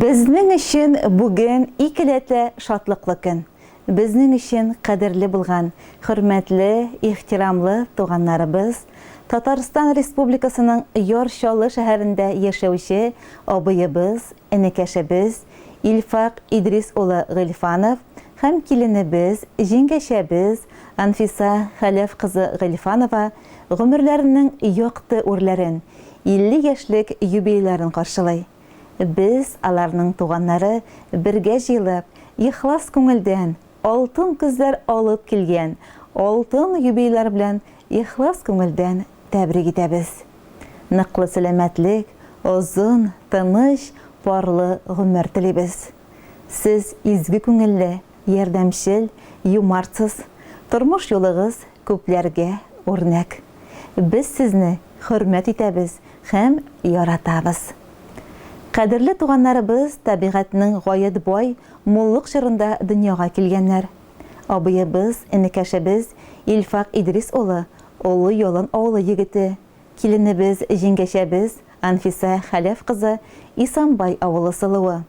Безнең өчен бүген икеләтә шатлыклы көн. Безнең өчен кадерле булган, хөрмәтле, ихтирамлы туганнарыбыз, Татарстан Республикасының Яр-Чаллы шәһәрендә яшәүче абыебыз, энекәшебез Илфак Идрис улы Гыйльфанов һәм киленебез, җиңгәшәбез Анфиса Хәләф кызы Гыйльфанова гомерләренең якты үрләрен, 50 яшьлек юбилейларын каршылый. Biz аларның туганнары бергә җыелып, ихлас күңелдән алтын күзләр алып килгән, алтын юбилейлар белән ихлас күңелдән тәбрик итәбез. Ныклы сәламәтлек, озын, тыныч, парлы гомер телибез. Сез изге күңелле, ярдәмчел, юмартсыз, тормыш юлыгыз күпләргә үрнәк. Без сезне хөрмәт итәбез һәм яратабыз. Кадерле туганнарыбыз табигатьнең гаять бай, муллык чорында дөньяга килгәннәр. Абыебыз, энекәшебез Илфак Идрис улы, улы ялын авылы егете, киленебез, җиңгәшәбез Анфиса Хәләф кызы Исанбай авылы сылуы.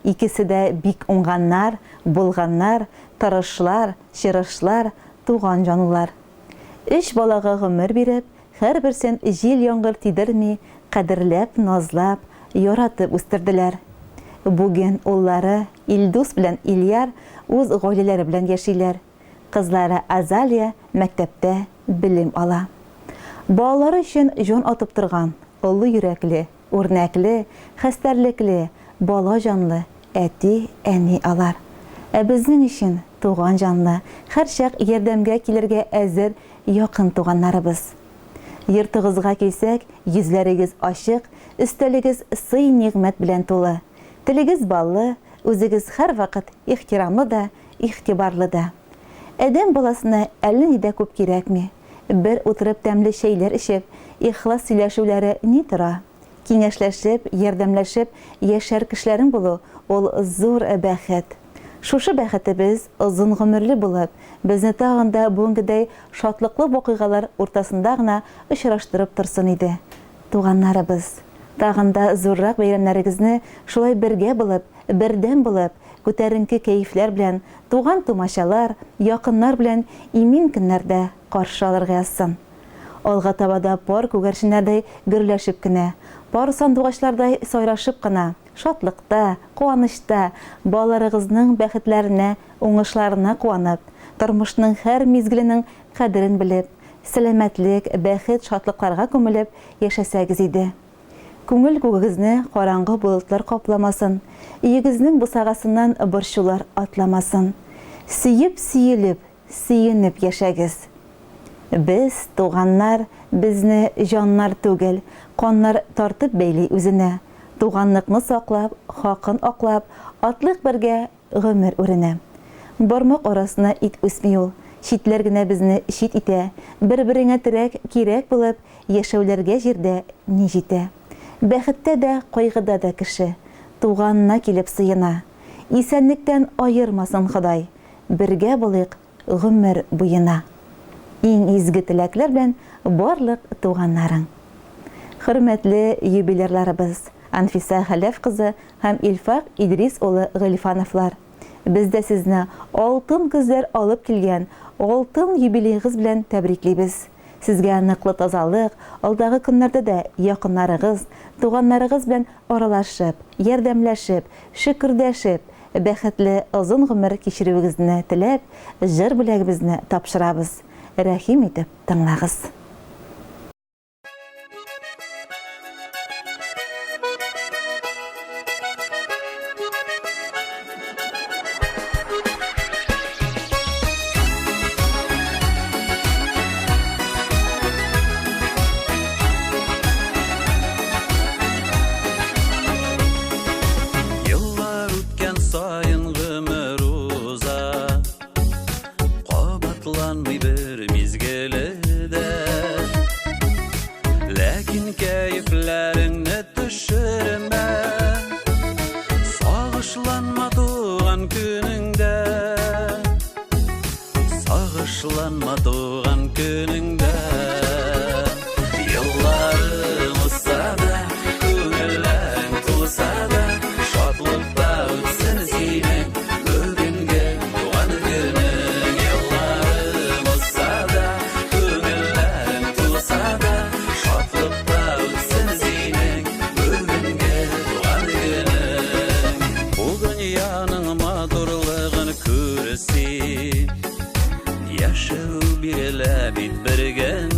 Икесе дә бик уңганнар, булганнар, тырышлар, чырышлар, туган җанлылар. 3 балага гомер биреп, һәрберсен җил яңгыр тидерми, кадерләп, назлап, яратып үстерделәр. Бүген уллары Илдус белән Ильяр үз гаиләләре белән яшиләр. Кызлары Азалия мәктәптә белем ала. Балалары өчен җан атып торган, олы йөрәкле, үрнәкле, хәстәрлекле, бала җанлы әти, әни алар. Безнең өчен туган җанлы, һәрчак ярдәмгә килергә әзер якын туганнарыбыз. Йортыгызга килсәк, йөзләрегез ачык, өстәлегез сый-нигъмәт белән тулы. Телегез баллы, үзегез һәр вакыт ихтирамлы да, игътибарлы да. Адәм баласына әллә нидә күп кирәкми. Бер утырып тәмле чәйләр эчеп, ихлас сөйләшүләре ни тора? Киңәшләшеп, ярдәмләшеп яшәр кешеләрен булу ул зур бәхет. Шушы бәхетебез озын гомерле булып, безне тагын да бүгенгедәй шатлыклы вакыйгалар уртасында гына очраштырып торсын иде. Туганнарыбыз, тагын да зуррак бәйрәмнәрегезне шулай бергә булып, бердәм булып, күтәренке кәефләр белән, туган тумачалар, якыннар белән имин көннәрдә каршы алырга язсын. Алга табада пар күгәрченнәрдәй гөрләшеп кенә, пар сандугачлардай сайрашып кына, шатлыкта, куанычта, балаларыгызның бәхетләренә, уңышларына куанып, тормышның һәр мизгеленең кадерен белеп, сәламәтлек, бәхет, шатлыкларга күмелеп яшәсәгез иде. Күңел күгегезне караңгы болытлар капламасын, өегезнең бусагасыннан борчулар атламасын. Сөеп, сөелеп, сөенеп яшәгез. Без, туганнар, безне җаннар түгел, каннар тартып бәйли үзенә. Туганлыкны саклап, хакын аклап, атлык бергә гомер үренә. Бармак арасына ит үсми ул, читләр генә безне чит итә, бер-береңә терәк кирәк булып, яшәүләргә җирдә ни җитә. Бәхеттә дә, кайгыда да кеше, туганына килеп сыена. Исәнлектән аермасын Ходай, бергә булыйк гомер буена. Иң изге теләкләр белән барлык туганнарың. Хөрмәтле юбилейларыбыз Анфиса Хәләф кызы һәм Илфак Идрис улы Гыйльфановлар. Без дә сезне алтын күзләр алып килгән алтын юбилейгыз белән тәбриклибез. Сезгә ныклы тазалык, алдагы көннәрдә дә якыннарыгыз, туганнарыгыз белән аралашып, ярдәмләшеп, шөкердәшеп, бәхетле озын гомер кичерүегезне теләп, җыр бүләгебезне тапшырабыз. Рәхим итеп тыңлагыз. Sağışlanma doğan günündə Yıllarım ussa da, köngüllərim tulsa da Şadlıq Дөньяның матурлыгын күрсен Яшәү бирелә бит бергә